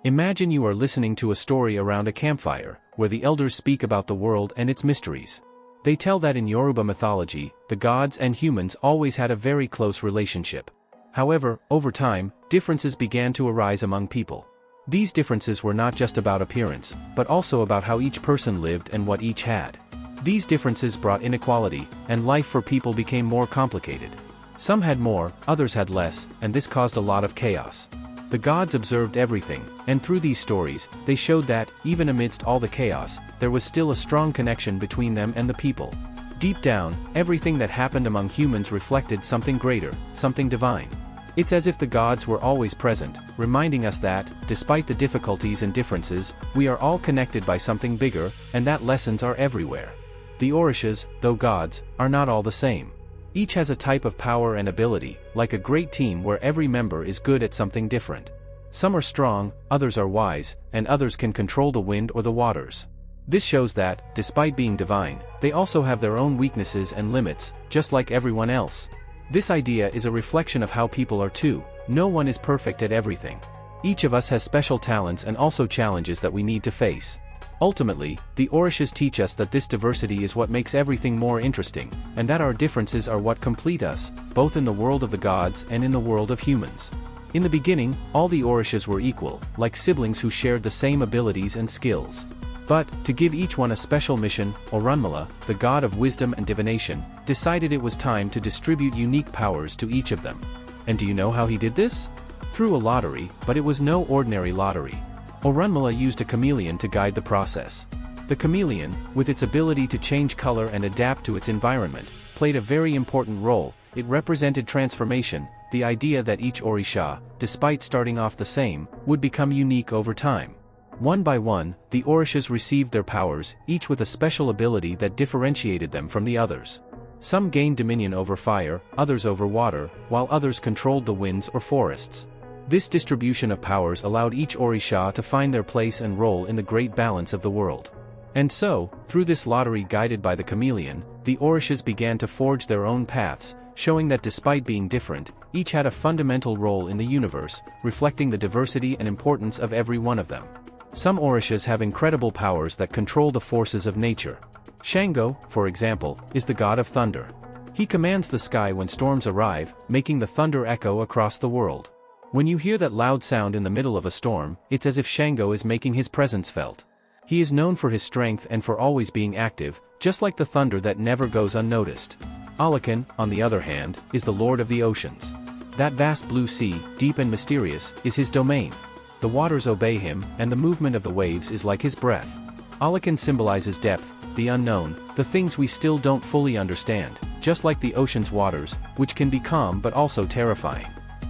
Imagine you are listening to a story around a campfire, where the elders speak about the world and its mysteries. They tell that in Yoruba mythology, the gods and humans always had a very close relationship. However, over time, differences began to arise among people. These differences were not just about appearance, but also about how each person lived and what each had. These differences brought inequality, and life for people became more complicated. Some had more, others had less, and this caused a lot of chaos. The gods observed everything, and through these stories, they showed that, even amidst all the chaos, there was still a strong connection between them and the people. Deep down, everything that happened among humans reflected something greater, something divine. It's as if the gods were always present, reminding us that, despite the difficulties and differences, we are all connected by something bigger, and that lessons are everywhere. The Orishas, though gods, are not all the same. Each has a type of power and ability, like a great team where every member is good at something different. Some are strong, others are wise, and others can control the wind or the waters. This shows that, despite being divine, they also have their own weaknesses and limits, just like everyone else. This idea is a reflection of how people are too. No one is perfect at everything. Each of us has special talents and also challenges that we need to face. Ultimately, the Orishas teach us that this diversity is what makes everything more interesting, and that our differences are what complete us, both in the world of the gods and in the world of humans. In the beginning, all the Orishas were equal, like siblings who shared the same abilities and skills. But, to give each one a special mission, Orunmila, the god of wisdom and divination, decided it was time to distribute unique powers to each of them. And do you know how he did this? Through a lottery, but it was no ordinary lottery. Orunmila used a chameleon to guide the process. The chameleon, with its ability to change color and adapt to its environment, played a very important role. It represented transformation, the idea that each Orisha, despite starting off the same, would become unique over time. One by one, the Orishas received their powers, each with a special ability that differentiated them from the others. Some gained dominion over fire, others over water, while others controlled the winds or forests. This distribution of powers allowed each Orisha to find their place and role in the great balance of the world. And so, through this lottery guided by the chameleon, the Orishas began to forge their own paths, showing that despite being different, each had a fundamental role in the universe, reflecting the diversity and importance of every one of them. Some Orishas have incredible powers that control the forces of nature. Shango, for example, is the god of thunder. He commands the sky when storms arrive, making the thunder echo across the world. When you hear that loud sound in the middle of a storm, it's as if Shango is making his presence felt. He is known for his strength and for always being active, just like the thunder that never goes unnoticed. Alakan, on the other hand, is the lord of the oceans. That vast blue sea, deep and mysterious, is his domain. The waters obey him, and the movement of the waves is like his breath. Alakan symbolizes depth, the unknown, the things we still don't fully understand, just like the ocean's waters, which can be calm but also terrifying.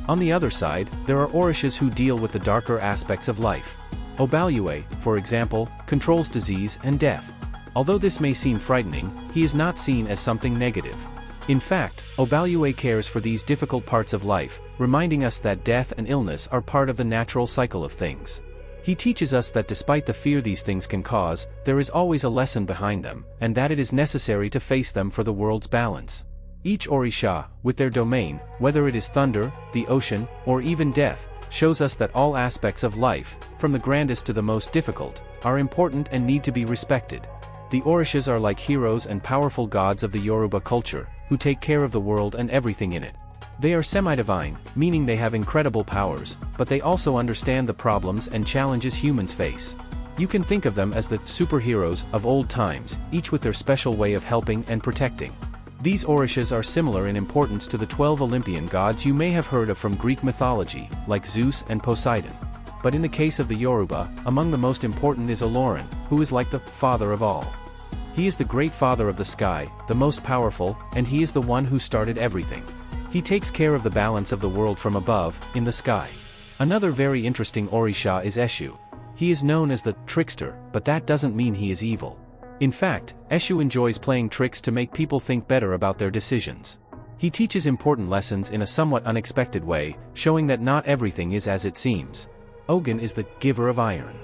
On the other side, there are Orishas who deal with the darker aspects of life. Obalue, for example, controls disease and death. Although this may seem frightening, he is not seen as something negative. In fact, Obalue cares for these difficult parts of life, reminding us that death and illness are part of the natural cycle of things. He teaches us that despite the fear these things can cause, there is always a lesson behind them, and that it is necessary to face them for the world's balance. Each Orisha, with their domain, whether it is thunder, the ocean, or even death, shows us that all aspects of life, from the grandest to the most difficult, are important and need to be respected. The Orishas are like heroes and powerful gods of the Yoruba culture, who take care of the world and everything in it. They are semi-divine, meaning they have incredible powers, but they also understand the problems and challenges humans face. You can think of them as the superheroes of old times, each with their special way of helping and protecting. These Orishas are similar in importance to the 12 Olympian gods you may have heard of from Greek mythology, like Zeus and Poseidon. But in the case of the Yoruba, among the most important is Olorin, who is like the father of all. He is the great father of the sky, the most powerful, and he is the one who started everything. He takes care of the balance of the world from above, in the sky. Another very interesting Orisha is Eshu. He is known as the trickster, but that doesn't mean he is evil. In fact, Eshu enjoys playing tricks to make people think better about their decisions. He teaches important lessons in a somewhat unexpected way, showing that not everything is as it seems. Ogun is the giver of iron.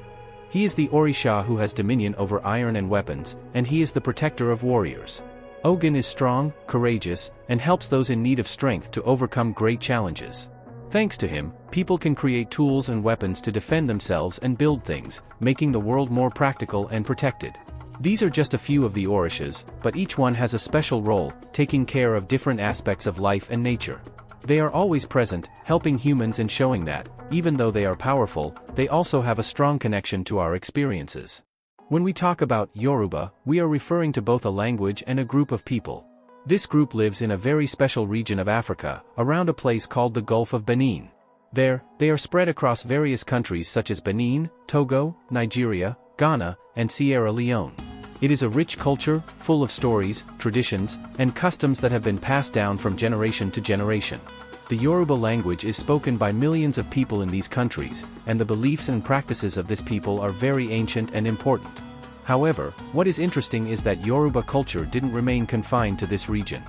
He is the Orisha who has dominion over iron and weapons, and he is the protector of warriors. Ogun is strong, courageous, and helps those in need of strength to overcome great challenges. Thanks to him, people can create tools and weapons to defend themselves and build things, making the world more practical and protected. These are just a few of the Orishas, but each one has a special role, taking care of different aspects of life and nature. They are always present, helping humans and showing that, even though they are powerful, they also have a strong connection to our experiences. When we talk about Yoruba, we are referring to both a language and a group of people. This group lives in a very special region of Africa, around a place called the Gulf of Benin. There, they are spread across various countries such as Benin, Togo, Nigeria, Ghana, and Sierra Leone. It is a rich culture, full of stories, traditions, and customs that have been passed down from generation to generation. The Yoruba language is spoken by millions of people in these countries, and the beliefs and practices of this people are very ancient and important. However, what is interesting is that Yoruba culture didn't remain confined to this region.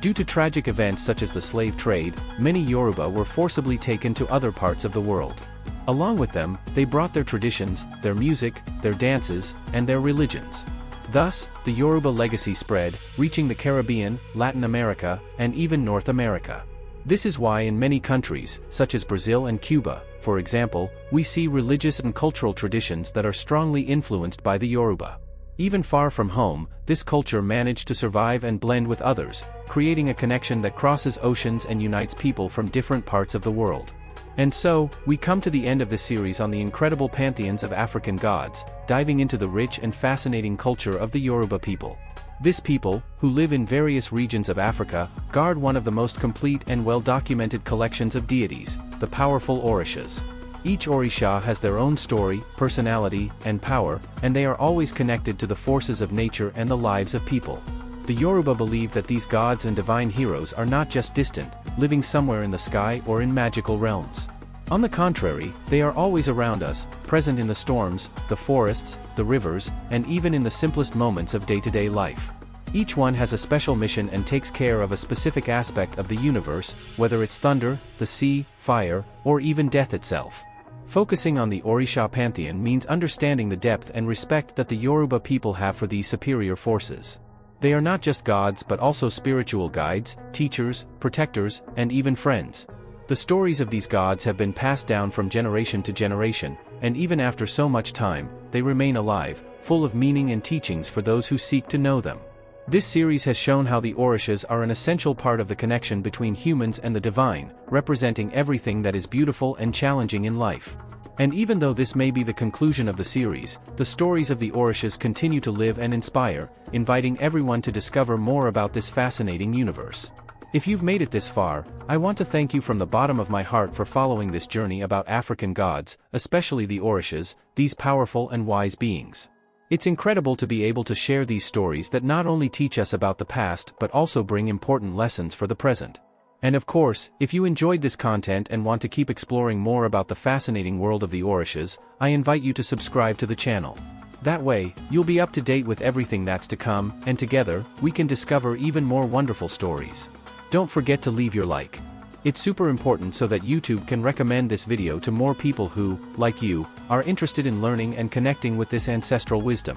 Due to tragic events such as the slave trade, many Yoruba were forcibly taken to other parts of the world. Along with them, they brought their traditions, their music, their dances, and their religions. Thus, the Yoruba legacy spread, reaching the Caribbean, Latin America, and even North America. This is why in many countries, such as Brazil and Cuba, for example, we see religious and cultural traditions that are strongly influenced by the Yoruba. Even far from home, this culture managed to survive and blend with others, creating a connection that crosses oceans and unites people from different parts of the world. And so, we come to the end of this series on the incredible pantheons of African gods, diving into the rich and fascinating culture of the Yoruba people. This people, who live in various regions of Africa, guard one of the most complete and well-documented collections of deities, the powerful Orishas. Each Orisha has their own story, personality, and power, and they are always connected to the forces of nature and the lives of people. The Yoruba believe that these gods and divine heroes are not just distant, living somewhere in the sky or in magical realms. On the contrary, they are always around us, present in the storms, the forests, the rivers, and even in the simplest moments of day-to-day life. Each one has a special mission and takes care of a specific aspect of the universe, whether it's thunder, the sea, fire, or even death itself. Focusing on the Orisha pantheon means understanding the depth and respect that the Yoruba people have for these superior forces. They are not just gods but also spiritual guides, teachers, protectors, and even friends. The stories of these gods have been passed down from generation to generation, and even after so much time, they remain alive, full of meaning and teachings for those who seek to know them. This series has shown how the Orishas are an essential part of the connection between humans and the divine, representing everything that is beautiful and challenging in life. And even though this may be the conclusion of the series, the stories of the Orishas continue to live and inspire, inviting everyone to discover more about this fascinating universe. If you've made it this far, I want to thank you from the bottom of my heart for following this journey about African gods, especially the Orishas, these powerful and wise beings. It's incredible to be able to share these stories that not only teach us about the past but also bring important lessons for the present. And of course, if you enjoyed this content and want to keep exploring more about the fascinating world of the Orishas, I invite you to subscribe to the channel. That way, you'll be up to date with everything that's to come, and together, we can discover even more wonderful stories. Don't forget to leave your like. It's super important so that YouTube can recommend this video to more people who, like you, are interested in learning and connecting with this ancestral wisdom.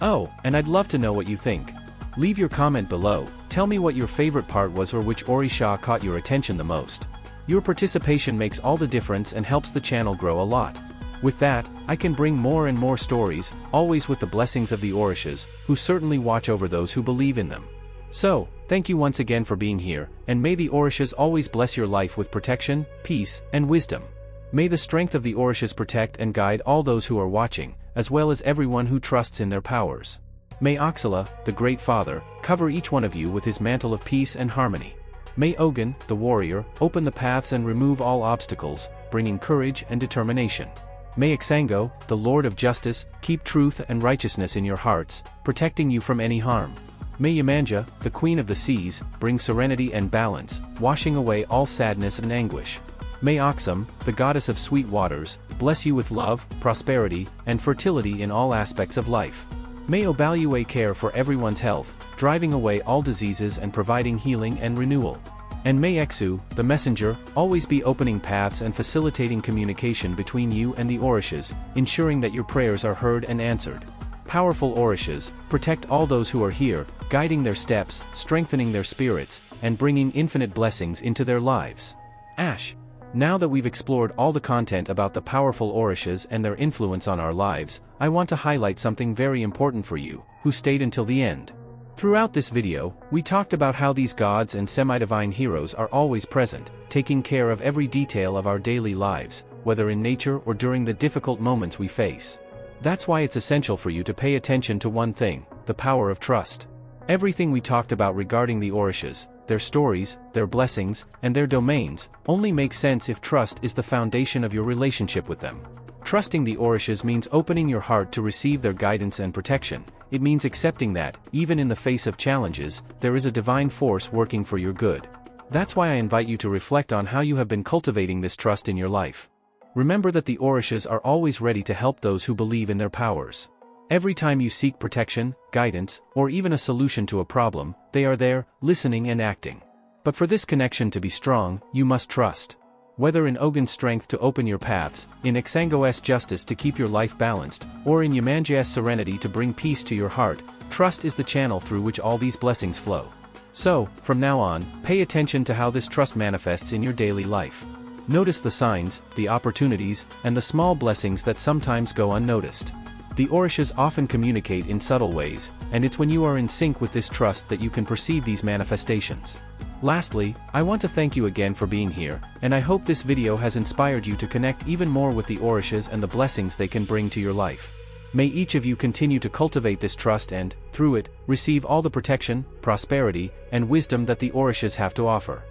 Oh, and I'd love to know what you think. Leave your comment below, tell me what your favorite part was or which Orisha caught your attention the most. Your participation makes all the difference and helps the channel grow a lot. With that, I can bring more and more stories, always with the blessings of the Orishas, who certainly watch over those who believe in them. So, thank you once again for being here, and may the Orishas always bless your life with protection, peace, and wisdom. May the strength of the Orishas protect and guide all those who are watching, as well as everyone who trusts in their powers. May Oxala, the Great Father, cover each one of you with his mantle of peace and harmony. May Ogun, the warrior, open the paths and remove all obstacles, bringing courage and determination. May Ixango, the Lord of Justice, keep truth and righteousness in your hearts, protecting you from any harm. May Yemanja, the Queen of the Seas, bring serenity and balance, washing away all sadness and anguish. May Oxum, the goddess of sweet waters, bless you with love, prosperity, and fertility in all aspects of life. May Obalue care for everyone's health, driving away all diseases and providing healing and renewal. And may Exu, the messenger, always be opening paths and facilitating communication between you and the Orishas, ensuring that your prayers are heard and answered. Powerful Orishas, protect all those who are here, guiding their steps, strengthening their spirits, and bringing infinite blessings into their lives. Ash. Now that we've explored all the content about the powerful Orishas and their influence on our lives, I want to highlight something very important for you, who stayed until the end. Throughout this video, we talked about how these gods and semi-divine heroes are always present, taking care of every detail of our daily lives, whether in nature or during the difficult moments we face. That's why it's essential for you to pay attention to one thing: the power of trust. Everything we talked about regarding the Orishas, their stories, their blessings, and their domains, only makes sense if trust is the foundation of your relationship with them. Trusting the Orishas means opening your heart to receive their guidance and protection. It means accepting that, even in the face of challenges, there is a divine force working for your good. That's why I invite you to reflect on how you have been cultivating this trust in your life. Remember that the Orishas are always ready to help those who believe in their powers. Every time you seek protection, guidance, or even a solution to a problem, they are there, listening and acting. But for this connection to be strong, you must trust. Whether in Ogun's strength to open your paths, in Xango's justice to keep your life balanced, or in Yamanji's serenity to bring peace to your heart, trust is the channel through which all these blessings flow. So, from now on, pay attention to how this trust manifests in your daily life. Notice the signs, the opportunities, and the small blessings that sometimes go unnoticed. The Orishas often communicate in subtle ways, and it's when you are in sync with this trust that you can perceive these manifestations. Lastly, I want to thank you again for being here, and I hope this video has inspired you to connect even more with the Orishas and the blessings they can bring to your life. May each of you continue to cultivate this trust and, through it, receive all the protection, prosperity, and wisdom that the Orishas have to offer.